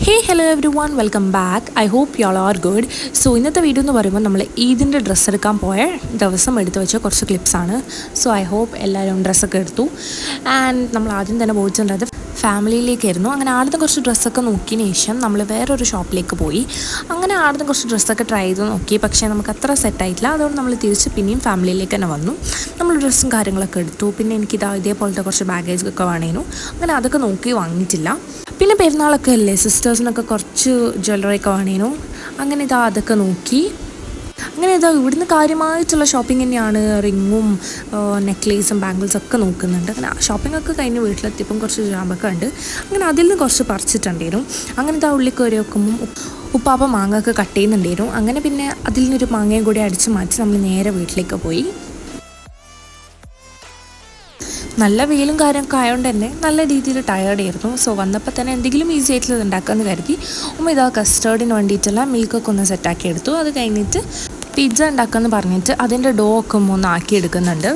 Hey hello everyone welcome back. I hope you all are good. So ഇന്നത്തെ video എന്ന് പറയുമ്പോൾ നമ്മൾ ഈദിൻ്റെ dress എടുക്കാൻ പോയ ദിവസം എടുത്തു വെച്ച കുറച്ച് ക്ലിപ്സാണ്. സോ ഐ ഹോപ്പ് എല്ലാവരും ഡ്രസ്സൊക്കെ എടുത്തു. ആൻഡ് നമ്മൾ ആദ്യം തന്നെ പോയിട്ടുള്ളത് ഫാമിലിയിലേക്കായിരുന്നു. അങ്ങനെ ആദ്യത്തെ കുറച്ച് ഡ്രസ്സൊക്കെ നോക്കിയതിന് ശേഷം നമ്മൾ വേറൊരു ഷോപ്പിലേക്ക് പോയി. അങ്ങനെ ആദ്യത്തെ കുറച്ച് ഡ്രസ്സൊക്കെ ട്രൈ ചെയ്ത് നോക്കി. പക്ഷേ നമുക്ക് അത്ര സെറ്റായിട്ടില്ല. അതുകൊണ്ട് നമ്മൾ തിരിച്ച് പിന്നെയും ഫാമിലിയിലേക്ക് തന്നെ വന്നു. നമ്മൾ ഡ്രസ്സും കാര്യങ്ങളൊക്കെ എടുത്തു. പിന്നെ എനിക്കിതാ ഇതേപോലത്തെ കുറച്ച് ബാഗേജൊക്കെ വേണേനു. അങ്ങനെ അതൊക്കെ നോക്കി വാങ്ങിയിട്ടില്ല. പിന്നെ പെരുന്നാളൊക്കെ അല്ലേ, സിസ്റ്റേഴ്സിനൊക്കെ കുറച്ച് ജ്വല്ലറിയൊക്കെ വേണേനു. അങ്ങനെ അതൊക്കെ നോക്കി. അങ്ങനെ ഇവിടുന്ന് കാര്യമായിട്ടുള്ള ഷോപ്പിംഗ് തന്നെയാണ്. റിങ്ങും നെക്ലേസും ബാംഗിൾസൊക്കെ നോക്കുന്നുണ്ട്. അങ്ങനെ ഷോപ്പിങ്ങൊക്കെ കഴിഞ്ഞ് വീട്ടിലെത്തിയപ്പം കുറച്ച് ജാമ്പൊക്കെ ഉണ്ട്. അങ്ങനെ അതിൽ നിന്ന് കുറച്ച് പറിച്ചിട്ടുണ്ടായിരുന്നു. അങ്ങനെ ഉള്ളിൽ കയറി വെക്കുമ്പം ഉപ്പാപ്പ മാങ്ങ ഒക്കെ കട്ട് ചെയ്യുന്നുണ്ടായിരുന്നു. അങ്ങനെ പിന്നെ അതിൽ നിന്നൊരു മാങ്ങയും കൂടി അടിച്ച് മാറ്റി നമ്മൾ നേരെ വീട്ടിലേക്ക് പോയി. നല്ല വെയിലും കാര്യമൊക്കെ ആയതുകൊണ്ട് തന്നെ നല്ല രീതിയിൽ ടയേർഡായിരുന്നു. സോ വന്നപ്പോൾ തന്നെ എന്തെങ്കിലും ഈസി ആയിട്ടുള്ളത് ഉണ്ടാക്കാമെന്ന് കരുതി കസ്റ്റേർഡിന് വേണ്ടിയിട്ടുള്ള മിൽക്കൊക്കെ ഒന്ന് സെറ്റാക്കി എടുത്തു. അത് കഴിഞ്ഞിട്ട് പിസ്സ ഉണ്ടാക്കാമെന്ന് പറഞ്ഞിട്ട് അതിൻ്റെ ഡോ ഒക്കെ ഒന്ന് ആക്കിയെടുക്കുന്നുണ്ട്.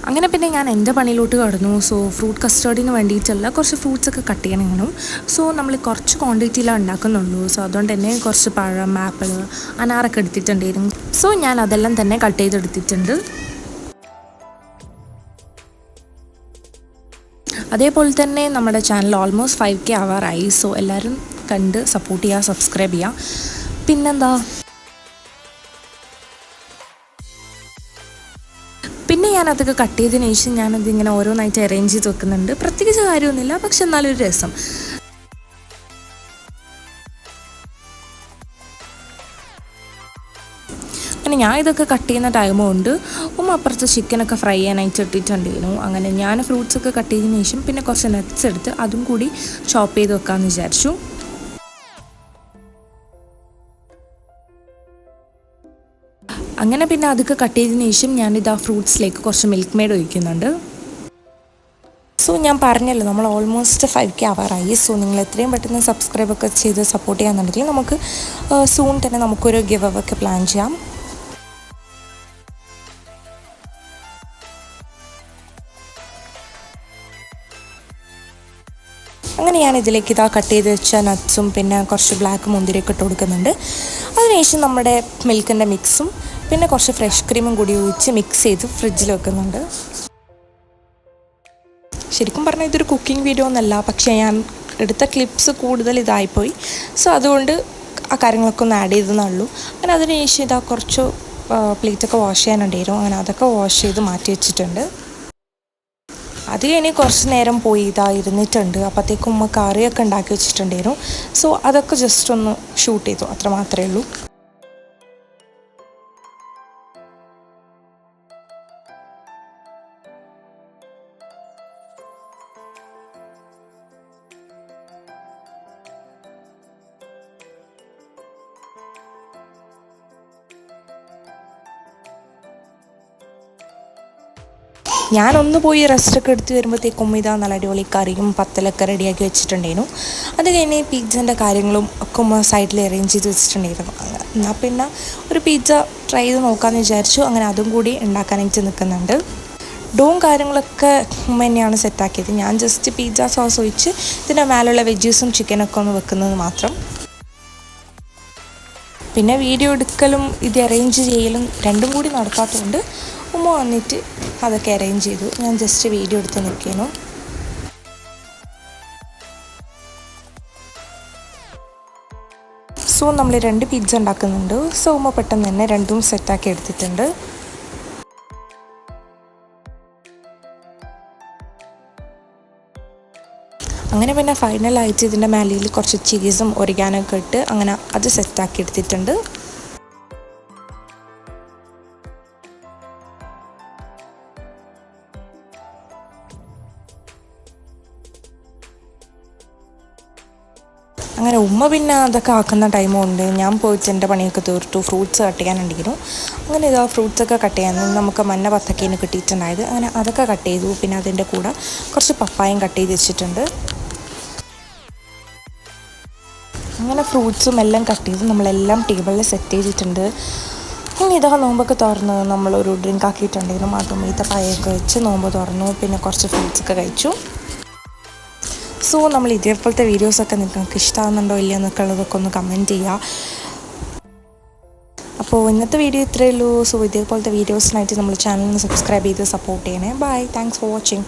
അങ്ങനെ പിന്നെ ഞാൻ എൻ്റെ പണിയിലോട്ട് കടന്നു. സോ ഫ്രൂട്ട് കസ്റ്റേർഡിന് വേണ്ടിയിട്ടുള്ള കുറച്ച് ഫ്രൂട്ട്സൊക്കെ കട്ട് ചെയ്യണം. സോ നമ്മൾ കുറച്ച് ക്വാണ്ടിറ്റിയിലാണ് ഉണ്ടാക്കുന്നുള്ളൂ. സോ അതുകൊണ്ട് തന്നെ കുറച്ച് പഴം, ആപ്പിൾ, അനാറൊക്കെ എടുത്തിട്ടുണ്ടായിരുന്നു. സോ ഞാൻ അതെല്ലാം തന്നെ കട്ട് ചെയ്തെടുത്തിട്ടുണ്ട്. അതേപോലെ തന്നെ നമ്മുടെ ചാനൽ ഓൾമോസ്റ്റ് 5K ആവാറായി. സോ എല്ലാവരും കണ്ട് സപ്പോർട്ട് ചെയ്യുക, സബ്സ്ക്രൈബ് ചെയ്യുക. പിന്നെ ഞാനതൊക്കെ കട്ട് ചെയ്തതിന് ശേഷം ഞാനതിങ്ങനെ ഓരോന്നായിട്ട് അറേഞ്ച് ചെയ്ത് വെക്കുന്നുണ്ട്. പ്രത്യേകിച്ച് കാര്യമൊന്നുമില്ല, പക്ഷെ എന്നാലൊരു രസം. അങ്ങനെ ഞാൻ ഇതൊക്കെ കട്ട് ചെയ്യുന്ന ടൈം കൊണ്ട് അപ്പുറത്ത് ചിക്കനൊക്കെ ഫ്രൈ ചെയ്യാനായിട്ട് ഇട്ടിട്ടുണ്ടായിരുന്നു. അങ്ങനെ ഞാൻ ഫ്രൂട്ട്സൊക്കെ കട്ട് ചെയ്തതിന് ശേഷം പിന്നെ കുറച്ച് നട്ട്സ് എടുത്ത് അതും കൂടി ചോപ്പ് ചെയ്ത് വെക്കാമെന്ന് വിചാരിച്ചു. അങ്ങനെ പിന്നെ അതൊക്കെ കട്ട് ചെയ്തതിന് ശേഷം ഞാനിത് ഫ്രൂട്ട്സിലേക്ക് കുറച്ച് മിൽക്ക് മെയ്ഡ് ഒഴിക്കുന്നുണ്ട്. സോ ഞാൻ പറഞ്ഞല്ലോ, നമ്മൾ ഓൾമോസ്റ്റ് 5K ആവാറായി. സോ നിങ്ങൾ എത്രയും പെട്ടെന്ന് സബ്സ്ക്രൈബൊക്കെ ചെയ്ത് സപ്പോർട്ട് ചെയ്യാന്നുണ്ടെങ്കിൽ നമുക്ക് സൂൺ തന്നെ നമുക്കൊരു ഗിവ് അവേ ഒക്കെ പ്ലാൻ ചെയ്യാം. അങ്ങനെ ഞാൻ ഇതിലേക്ക് കട്ട് ചെയ്ത് വെച്ച നട്ട്സും പിന്നെ കുറച്ച് ബ്ലാക്ക് മുന്തിരിയൊക്കെ ഇട്ട് കൊടുക്കുന്നുണ്ട്. അതിനുശേഷം നമ്മുടെ മിൽക്കിൻ്റെ മിക്സും പിന്നെ കുറച്ച് ഫ്രഷ് ക്രീമും കൂടി ഒഴിച്ച് മിക്സ് ചെയ്ത് ഫ്രിഡ്ജിൽ വെക്കുന്നുണ്ട്. ശരിക്കും പറഞ്ഞാൽ ഇതൊരു കുക്കിംഗ് വീഡിയോ ഒന്നല്ല, പക്ഷേ ഞാൻ എടുത്ത ക്ലിപ്സ് കൂടുതൽ ഇതായിപ്പോയി. സോ അതുകൊണ്ട് ആ കാര്യങ്ങളൊക്കെ ഒന്ന് ആഡ് ചെയ്തെന്നേ ഉള്ളൂ. അങ്ങനെ അതിനുശേഷം കുറച്ച് പ്ലേറ്റൊക്കെ വാഷ് ചെയ്യാനുണ്ടായിരുന്നു. അങ്ങനെ അതൊക്കെ വാഷ് ചെയ്ത് മാറ്റി വെച്ചിട്ടുണ്ട്. അത് കഴിഞ്ഞ് കുറച്ച് നേരം പോയി ഇരുന്നിട്ടുണ്ട്. അപ്പോഴത്തേക്കും കറിയൊക്കെ ഉണ്ടാക്കി വെച്ചിട്ടുണ്ടായിരുന്നു. സോ അതൊക്കെ ജസ്റ്റ് ഒന്ന് ഷൂട്ട് ചെയ്തു, അത്ര മാത്രമേ ഉള്ളൂ. ഞാനൊന്ന് പോയി റെസ്റ്റൊക്കെ എടുത്ത് വരുമ്പോഴത്തേക്കും നല്ല അടിപൊളി കറിയും പത്തലൊക്കെ റെഡിയാക്കി വെച്ചിട്ടുണ്ടായിരുന്നു. അത് കഴിഞ്ഞ് പിസ്സൻ്റെ കാര്യങ്ങളും ഒക്കെ സൈഡിൽ അറേഞ്ച് ചെയ്ത് വെച്ചിട്ടുണ്ടായിരുന്നു. എന്നാൽ പിന്നെ ഒരു പിസ്സ ട്രൈ ചെയ്ത് നോക്കാമെന്ന് വിചാരിച്ചു. അങ്ങനെ അതും കൂടി ഉണ്ടാക്കാനായിട്ട് നിൽക്കുന്നുണ്ട്. ഡോയും കാര്യങ്ങളൊക്കെ തന്നെയാണ് സെറ്റാക്കിയത്. ഞാൻ ജസ്റ്റ് പിസ്സ സോസ് ഒഴിച്ച് ഇതിൻ്റെ മേലുള്ള വെജീസും ചിക്കനൊക്കെ ഒന്ന് വെക്കുന്നത് മാത്രം. പിന്നെ വീഡിയോ എടുക്കലും ഇത് അറേഞ്ച് ചെയ്യലും രണ്ടും കൂടി നടക്കാത്തതുകൊണ്ട് വന്നിട്ട് അതൊക്കെ അറേഞ്ച് ചെയ്തു. ഞാൻ ജസ്റ്റ് വീഡിയോ എടുത്ത് നിൽക്കുന്നു. സോ നമ്മൾ 2 പിസ്സ ഉണ്ടാക്കുന്നുണ്ട്. സോ പെട്ടെന്ന് തന്നെ രണ്ടും സെറ്റാക്കി എടുത്തിട്ടുണ്ട്. അങ്ങനെ പിന്നെ ഫൈനലായിട്ട് ഇതിൻ്റെ മേലയിൽ കുറച്ച് ചീസും ഒറിഗാനൊക്കെ ഇട്ട് അങ്ങനെ അത് സെറ്റാക്കി എടുത്തിട്ടുണ്ട്. അങ്ങനെ പിന്നെ അതൊക്കെ ആക്കുന്ന ടൈം കൊണ്ട് ഞാൻ പോയിട്ട് എൻ്റെ പണിയൊക്കെ തീർത്തു. ഫ്രൂട്ട്സ് കട്ട് ചെയ്യാനുണ്ടായിരുന്നു. അങ്ങനെ ഫ്രൂട്ട്സൊക്കെ കട്ട് ചെയ്യാൻ നമുക്ക് മഞ്ഞ പത്തക്കേന് കിട്ടിയിട്ടുണ്ടായത്. അങ്ങനെ അതൊക്കെ കട്ട് ചെയ്തു. പിന്നെ അതിൻ്റെ കൂടെ കുറച്ച് പപ്പായം കട്ട് ചെയ്ത് വെച്ചിട്ടുണ്ട്. അങ്ങനെ ഫ്രൂട്ട്സും എല്ലാം കട്ട് ചെയ്ത് നമ്മളെല്ലാം ടേബിളിൽ സെറ്റ് ചെയ്തിട്ടുണ്ട്. ഇനി നോമ്പൊക്കെ തുറന്ന് നമ്മളൊരു ഡ്രിങ്ക് ആക്കിയിട്ടുണ്ടായിരുന്നു. അതും ഈത്തപ്പഴമൊക്കെ വെച്ച് നോമ്പ് തുറന്നു. പിന്നെ കുറച്ച് ഫ്രൂട്ട്സൊക്കെ കഴിച്ചു. സോ നമ്മൾ ഇതേപോലത്തെ വീഡിയോസൊക്കെ നിങ്ങൾക്ക് ഇഷ്ടമാകുന്നുണ്ടോ ഇല്ലയോ എന്നൊക്കെ ഉള്ളതൊക്കെ ഒന്ന് കമൻറ്റ് ചെയ്യുക. അപ്പോൾ ഇന്നത്തെ വീഡിയോ ഇത്രയേ ഉള്ളൂ. സോ ഇതേപോലത്തെ വീഡിയോസിനായിട്ട് നമ്മൾ ചാനലിന് സബ്സ്ക്രൈബ് ചെയ്ത് സപ്പോർട്ട് ചെയ്യണേ. Bye, thanks for watching.